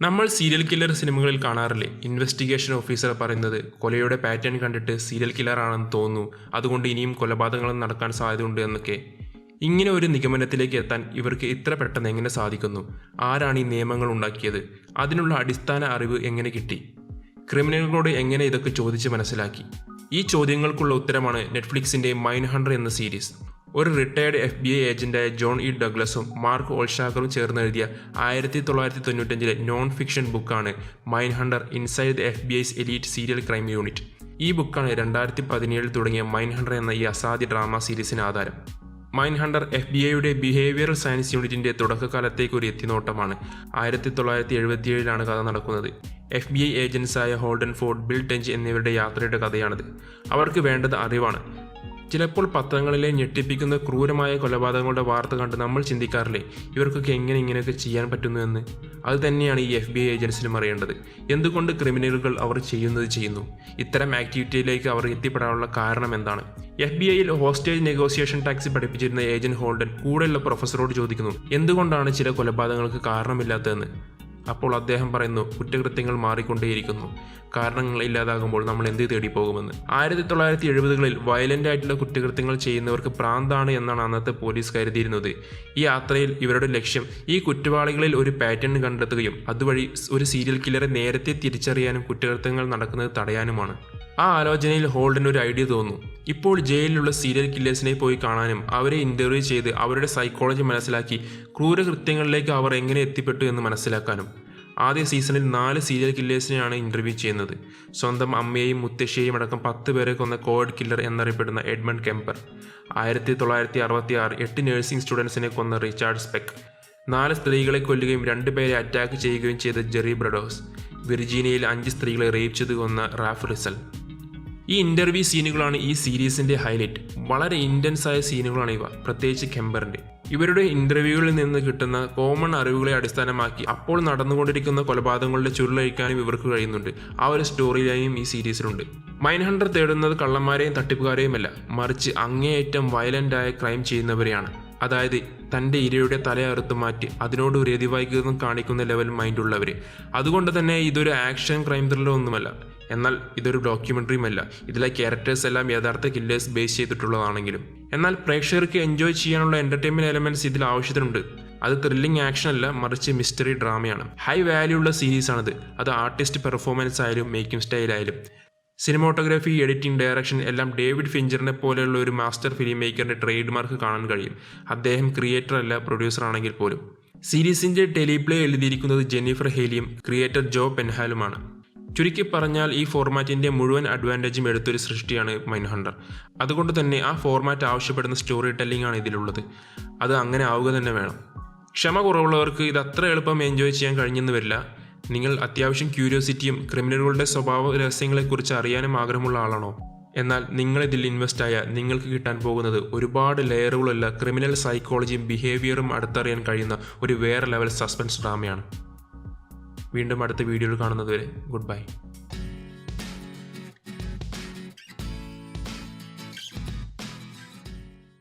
നമ്മൾ serial killer സിനിമകളിൽ കാണാറില്ലേ, ഇൻവെസ്റ്റിഗേഷൻ ഓഫീസർ പറയുന്നത് കൊലയുടെ പാറ്റേൺ കണ്ടിട്ട് സീരിയൽ കില്ലർ ആണെന്ന് തോന്നുന്നു, അതുകൊണ്ട് ഇനിയും കൊലപാതകങ്ങൾ നടക്കാൻ സാധ്യതയുണ്ട് എന്നൊക്കെ. ഇങ്ങനെ ഒരു നിഗമനത്തിലേക്ക് എത്താൻ ഇവർക്ക് ഇത്ര പെട്ടെന്ന് എങ്ങനെ സാധിക്കുന്നു? ആരാണ് ഈ നിയമങ്ങൾ ഉണ്ടാക്കിയത്? അതിനുള്ള അടിസ്ഥാന അറിവ് എങ്ങനെ കിട്ടി? ക്രിമിനലുകളോട് എങ്ങനെ ഇതൊക്കെ ചോദിച്ച് മനസ്സിലാക്കി? ഈ ചോദ്യങ്ങൾക്കുള്ള ഉത്തരമാണ് നെറ്റ്ഫ്ലിക്സിൻ്റെ മൈൻഡ് ഹണ്ടർ എന്ന സീരീസ്. ഒരു റിട്ടയർഡ് FBI ഏജന്റായ ജോൺ ഇ ഡഗ്ലസും മാർക്ക് ഓൾഷാക്കറും ചേർന്ന് എഴുതിയ 1995 നോൺ ഫിക്ഷൻ ബുക്കാണ് Mindhunter inside the FBI's elite serial crime unit. ഈ ബുക്കാണ് 2017 തുടങ്ങിയ മൈൻഡ് ഹണ്ടർ എന്ന ഈ അസാധ്യ ഡ്രാമ സീരീസിന് ആധാരം. മൈൻഡ് ഹണ്ടർ FBIയുടെ ബിഹേവിയറൽ സയൻസ് യൂണിറ്റിന്റെ തുടക്കകാലത്തേക്ക് ഒരു എത്തിനോട്ടമാണ്. 1977 കഥ നടക്കുന്നത്. FBI ഏജൻസായ ഹോൾഡൻ ഫോർഡ്, ബിൽ ടെഞ്ച് എന്നിവരുടെ യാത്രയുടെ കഥയാണിത്. അവർക്ക് വേണ്ടത് അറിവാണ്. ചിലപ്പോൾ പത്രങ്ങളിലെ ഞെട്ടിപ്പിക്കുന്ന ക്രൂരമായ കൊലപാതകങ്ങളുടെ വാർത്ത കണ്ട് നമ്മൾ ചിന്തിക്കാറില്ലേ, ഇവർക്കൊക്കെ എങ്ങനെ ഇങ്ങനെയൊക്കെ ചെയ്യാൻ പറ്റുന്നു എന്ന്? അത് തന്നെയാണ് ഈ FBI ഏജൻസിനും അറിയേണ്ടത്. എന്തുകൊണ്ട് ക്രിമിനലുകൾ അവർ ചെയ്യുന്നു? ഇത്തരം ആക്ടിവിറ്റിയിലേക്ക് അവർ എത്തിപ്പെടാനുള്ള കാരണം എന്താണ്? FBIയിൽ ഹോസ്റ്റേജ് നെഗോസിയേഷൻ ടാക്സ് പഠിപ്പിച്ചിരുന്ന ഏജന്റ് ഹോൾഡൻ കൂടെയുള്ള പ്രൊഫസറോട് ചോദിക്കുന്നു, എന്തുകൊണ്ടാണ് ചില കൊലപാതകങ്ങൾക്ക് കാരണമില്ലാത്തതെന്ന്. അപ്പോൾ അദ്ദേഹം പറയുന്നു, കുറ്റകൃത്യങ്ങൾ മാറിക്കൊണ്ടേയിരിക്കുന്നു. കാരണങ്ങൾ ഇല്ലാതാകുമ്പോൾ നമ്മൾ എന്ത് തേടി പോകുമെന്ന്. 1970കളിൽ വയലന്റ് ആയിട്ടുള്ള കുറ്റകൃത്യങ്ങൾ ചെയ്യുന്നവർക്ക് ഭ്രാന്താണ് എന്നാണ് അന്നത്തെ പോലീസ് കരുതിയിരുന്നത്. ഈ യാത്രയിൽ ഇവരുടെ ലക്ഷ്യം ഈ കുറ്റവാളികളിൽ ഒരു പാറ്റേൺ കണ്ടെത്തുകയും അതുവഴി ഒരു സീരിയൽ കില്ലറെ നേരത്തെ തിരിച്ചറിയാനും കുറ്റകൃത്യങ്ങൾ നടക്കുന്നത് തടയാനുമാണ്. ആ ആലോചനയിൽ ഹോൾഡൻ ഒരു ഐഡിയ തോന്നുന്നു. ഇപ്പോൾ ജയിലിലുള്ള സീരിയൽ കില്ലേഴ്സിനെ പോയി കാണാനും അവരെ ഇന്റർവ്യൂ ചെയ്ത് അവരുടെ സൈക്കോളജി മനസ്സിലാക്കി ക്രൂരകൃത്യങ്ങളിലേക്ക് അവർ എങ്ങനെ എത്തിപ്പെട്ടു എന്ന് മനസ്സിലാക്കാനും. ആദ്യ സീസണിൽ 4 സീരിയൽ കില്ലേഴ്സിനെയാണ് ഇന്റർവ്യൂ ചെയ്യുന്നത്. സ്വന്തം അമ്മയെയും മുത്തശ്ശിയെയും അടക്കം 10 പേരെ കൊന്ന കോഡ് കില്ലർ എന്നറിയപ്പെടുന്ന എഡ്മണ്ട് കെമ്പർ, 1966 8 നഴ്സിംഗ് സ്റ്റുഡൻസിനെ കൊന്ന റിച്ചാർഡ് സ്പെക്ക്, 4 സ്ത്രീകളെ കൊല്ലുകയും 2 പേരെ അറ്റാക്ക് ചെയ്യുകയും ചെയ്ത ജെറി ബ്രഡോസ്, വിർജീനിയയിൽ 5 സ്ത്രീകളെ റേപ്പ് ചെയ്ത് കൊന്ന റാഫ് റിസൽ. ഈ ഇന്റർവ്യൂ സീനുകളാണ് ഈ സീരീസിന്റെ ഹൈലൈറ്റ്. വളരെ ഇന്റൻസ് ആയ സീനുകളാണ് ഇവ, പ്രത്യേകിച്ച് കെമ്പറിന്റെ. ഇവരുടെ ഇന്റർവ്യൂകളിൽ നിന്ന് കിട്ടുന്ന കോമൺ അറിവുകളെ അടിസ്ഥാനമാക്കി അപ്പോൾ നടന്നുകൊണ്ടിരിക്കുന്ന കൊലപാതകങ്ങളുടെ ചുരുളഴിക്കാനും ഇവർക്ക് കഴിയുന്നുണ്ട്. ആ ഒരു സ്റ്റോറി ലൈനും ഈ സീരീസിലുണ്ട്. മൈൻഡ് ഹണ്ടർ തേടുന്നത് കള്ളന്മാരെയും തട്ടിപ്പുകാരെയുമല്ല, മറിച്ച് അങ്ങേയറ്റം വയലന്റ് ആയ ക്രൈം ചെയ്യുന്നവരെയാണ്. അതായത് തൻ്റെ ഇരയുടെ തലയറുത്ത് മാറ്റി അതിനോട് ഒരു എതിവായികൃതം കാണിക്കുന്ന ലെവൽ മൈൻഡുള്ളവർ. അതുകൊണ്ട് തന്നെ ഇതൊരു ആക്ഷൻ ക്രൈം ത്രില്ലർ ഒന്നുമല്ല, എന്നാൽ ഇതൊരു ഡോക്യുമെൻ്ററിയുമല്ല. ഇതിലെ ക്യാരക്ടേഴ്സ് എല്ലാം യഥാർത്ഥ കില്ലേഴ്സ് ബേസ് ചെയ്തിട്ടുള്ളതാണെങ്കിലും എന്നാൽ പ്രേക്ഷകർക്ക് എൻജോയ് ചെയ്യാനുള്ള എൻ്റർടൈൻമെൻറ്റ് എലമെൻറ്റ്സ് ഇതിൽ ആവശ്യത്തിനുണ്ട്. അത് ത്രില്ലിംഗ് ആക്ഷൻ അല്ല, മറിച്ച് മിസ്റ്ററി ഡ്രാമയാണ്. ഹൈ വാല്യൂ ഉള്ള സീരീസാണിത്. അത് ആർട്ടിസ്റ്റ് പെർഫോമൻസ് ആയാലും മേക്കിംഗ് സ്റ്റൈലായാലും സിനിമോട്ടോഗ്രാഫി, എഡിറ്റിംഗ്, ഡയറക്ഷൻ എല്ലാം ഡേവിഡ് ഫിഞ്ചറിനെ പോലെയുള്ള ഒരു മാസ്റ്റർ ഫിലിം മേക്കറിന്റെ ട്രേഡ് മാർക്ക് കാണാൻ കഴിയും. അദ്ദേഹം ക്രിയേറ്റർ അല്ല, പ്രൊഡ്യൂസർ ആണെങ്കിൽ പോലും. സീരീസിന്റെ ടെലിപ്ലേ എഴുതിയിരിക്കുന്നത് ജെന്നിഫർ ഹേലിയും ക്രിയേറ്റർ ജോ പെൻഹാലുമാണ്. ചുരുക്കി പറഞ്ഞാൽ ഈ ഫോർമാറ്റിന്റെ മുഴുവൻ അഡ്വാൻറ്റേജും എടുത്തൊരു സൃഷ്ടിയാണ് മൈൻഡ് ഹണ്ടർ. അതുകൊണ്ട് തന്നെ ആ ഫോർമാറ്റ് ആവശ്യപ്പെടുന്ന സ്റ്റോറി ടെല്ലിംഗ് ആണ് ഇതിലുള്ളത്. അത് അങ്ങനെ ആവുക തന്നെ വേണം. ക്ഷമ കുറവുള്ളവർക്ക് ഇത് അത്ര എളുപ്പം എൻജോയ് ചെയ്യാൻ കഴിഞ്ഞെന്ന് വരില്ല. നിങ്ങൾ അത്യാവശ്യം ക്യൂരിയോസിറ്റിയും ക്രിമിനലുകളുടെ സ്വഭാവ രഹസ്യങ്ങളെക്കുറിച്ച് അറിയാനും ആഗ്രഹമുള്ള ആളാണോ? എന്നാൽ നിങ്ങളിതിൽ ഇൻവെസ്റ്റ് ആയാൽ നിങ്ങൾക്ക് കിട്ടാൻ പോകുന്നത് ഒരുപാട് ലെയറുകളുള്ള ക്രിമിനൽ സൈക്കോളജിയും ബിഹേവിയറും അടുത്തറിയാൻ കഴിയുന്ന ഒരു വേറെ ലെവൽ സസ്പെൻസ് ഡ്രാമയാണ്. വീണ്ടും അടുത്ത വീഡിയോയിൽ കാണുന്നതുവരെ ഗുഡ് ബൈ.